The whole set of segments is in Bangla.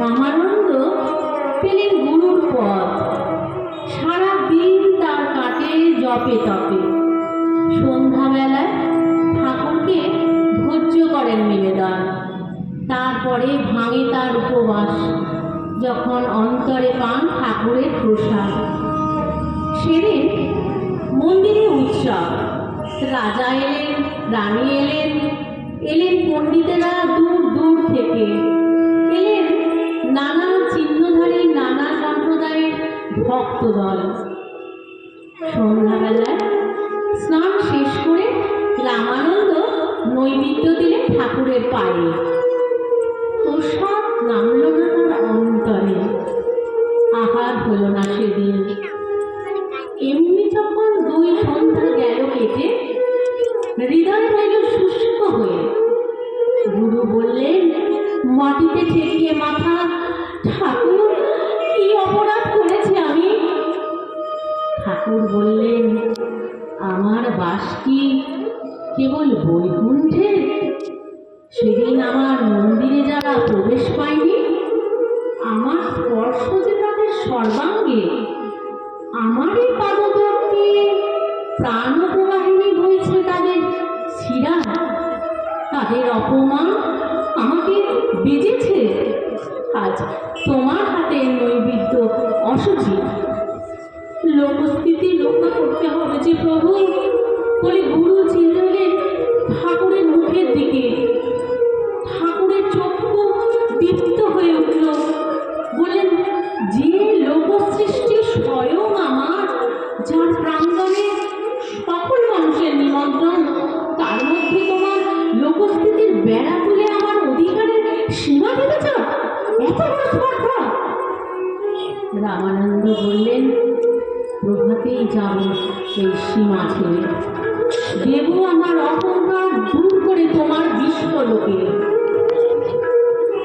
রামানন্দ পেলেন গুরুর পথ। সারা দিন তার কাটে জপে তপে। সন্ধ্যাবেলায় ঠাকুরকে ভোজ্য করেন নিবেদন। তারপরে ভাঙে তার উপবাস, যখন অন্তরে পান ঠাকুরের প্রসাদ। সেদিন মন্দিরে উৎসব। রাজা এলেন, রানী এলেন, এলেন পণ্ডিতেরা দূর দূর থেকে, এলেন নানা চিহ্নধারী নানা সম্প্রদায়ের ভক্তদল। সন্ধ্যাবেলায় স্নান শেষ করে রামানন্দ নৈবেদ্য দিলেন ঠাকুরের পায়ে। প্রসাদ নামল না তার অন্তরে, আহার হলো না সেদিন। এমনি যখন দুই সন্ধ্যা গেল কেটে, হৃদয় রইল শুষ্ক হয়ে। গুরু বললেন মাটিতে ঠেকিয়ে মাথা, ঠাকুর কি অপরাধ করেছি আমি? ঠাকুর বললেন, আমার বাস কি কেবল বৈকুণ্ঠে? সেদিন আমার মন্দিরে যারা প্রবেশ পায়নি, আমার স্পর্শ যে তাদের সর্বাঙ্গে, আমারই পাদদণ্ডে প্রাণ প্রবাহিনী বইছে তাদের শিরা, তাদের অপমান আমাকে বেজেছে। আজ তোমার হাতে নৈবেদ্য অসুচি, লোকস্থিতি রক্ষা করতে হবে যে প্রভু, বলে গুরু চিল্লালেন ঠাকুরের মুখের দিকে। ঠাকুরের চক্ষু দীপ্ত হয়ে উঠল। বলেন, যে লোকসৃষ্টি স্বয়ং আমার, যার প্রাঙ্গণে সকল মানুষের নিমন্ত্রণ, তার মধ্যে তোমার লোকস্থিতির বেড়া তুলে আমার অধিকারের সীমা দিতে চাও? এত বড় স্পর্ধা! রামানন্দ বললেন, প্রভাতেই যাব এই সীমা ছেড়ে, দেব আমার অহংকার দূর করে তোমার বিশ্বলোকে।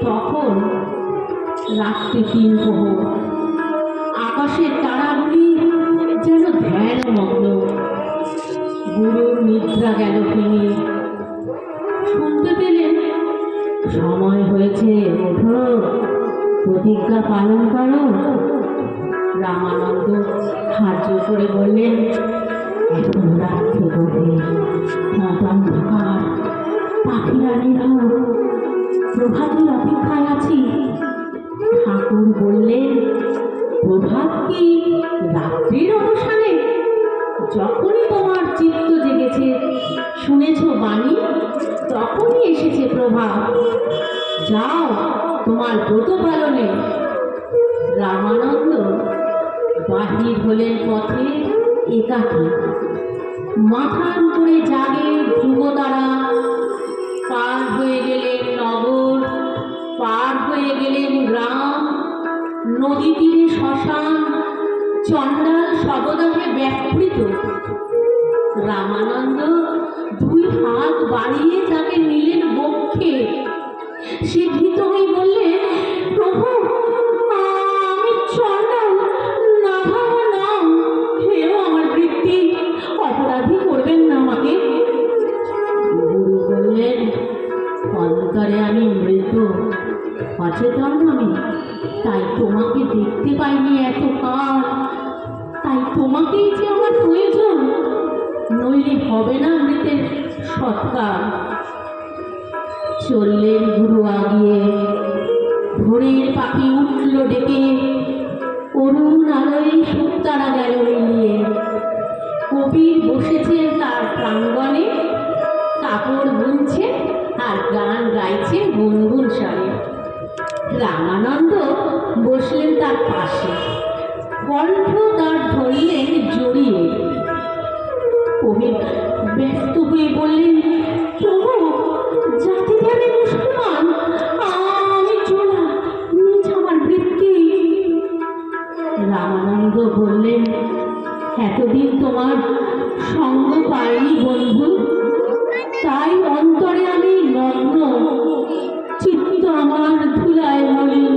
তখন রাত্রি ৩ প্রহর, আকাশের তারাগুলি যেন ধ্যানমগ্ন। গুরুর নিদ্রা গেল ভেঙে। শুনতে পেলেন, সময় হয়েছে, ওঠো, প্রতিজ্ঞা পালন করো। রামানন্দ হাত করে বললেন, এখন রাত্রি গভীর, অন্ধকার, পাখিরা নীরব, প্রভাতের অপেক্ষায় আছি। ঠাকুর বললেন, প্রভাত কি রাত্রির অবসানে? যখনই তোমার চিত্ত জেগেছে, শুনেছ বাণী, তখনই এসেছে প্রভাত। যাও তোমার ব্রত পালনে। রামানন্দ বাহির হলেন পথে একাকী। মাথার উপরে জাগে ধ্রুবতারা। পার হয়ে গেলেন নগর, পার হয়ে গেলেন গ্রাম, নদী তীরে শ্মশান, চণ্ডাল শবদাহে ব্যাপৃত। রামানন্দ 2 হাত বাড়িয়ে তাকে নিলেন বক্ষে। সে ভীত হয়ে বললে, প্রভু, আমি চণ্ডাল, নাভাব নাম, হেও আমার বৃত্তি, অপরাধী করবেন না আমাকে। গুরু বললেন, অন্তরে আমি মৃত, অচেতন আমি, তাই তোমাকে দেখতে পাইনি এত কাল। তাই তোমাকেই যে আমার প্রয়োজন, নইলে হবে না মৃতের সৎকার। চললেন গুরু আগিয়ে। ভোরের পাখি উঠল ডেকে, অরুণ আলোয় সুতারা গেল মিলিয়ে। কবির বসেছেন তার প্রাঙ্গণে, কাপড় বুনছে আর গান গাইছে গুনগুন স্বরে। রামানন্দ বসলেন তার পাশে, কণ্ঠ তার ধরলেন জড়িয়ে। কবি ব্যস্ত হয়ে বললেন, প্রভু, জাতি ধ্যানে মুসলমান, আমি চোলা, নিজ আমার বৃত্তি। রামানন্দ বললেন, এতদিন তোমার সঙ্গ পাইনি বন্ধু, তাই অন্তরে আমি নগ্ন, চিত্ত আমার ধুলায় মলিন।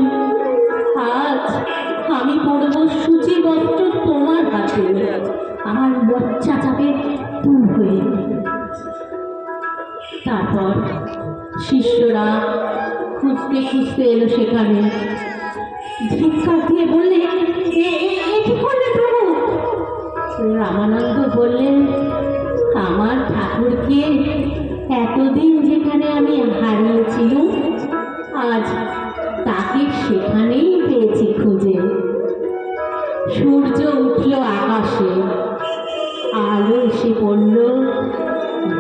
শিষ্যরা খুঁজতে খুঁজতে এলো সেখানে। ধিক্কার দিয়ে বললে, এ কি করলে প্রভু? রামানন্দ বললেন, আমার ঠাকুরকে এতদিন যেখানে আমি হারিয়েছিলাম, আজ তাকে সেখানেই পেয়েছি খুঁজে। সূর্য উঠল আকাশে, আলো এসে পড়ল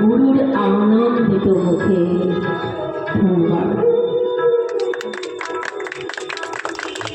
গুরুর আনন্দিত মুখে।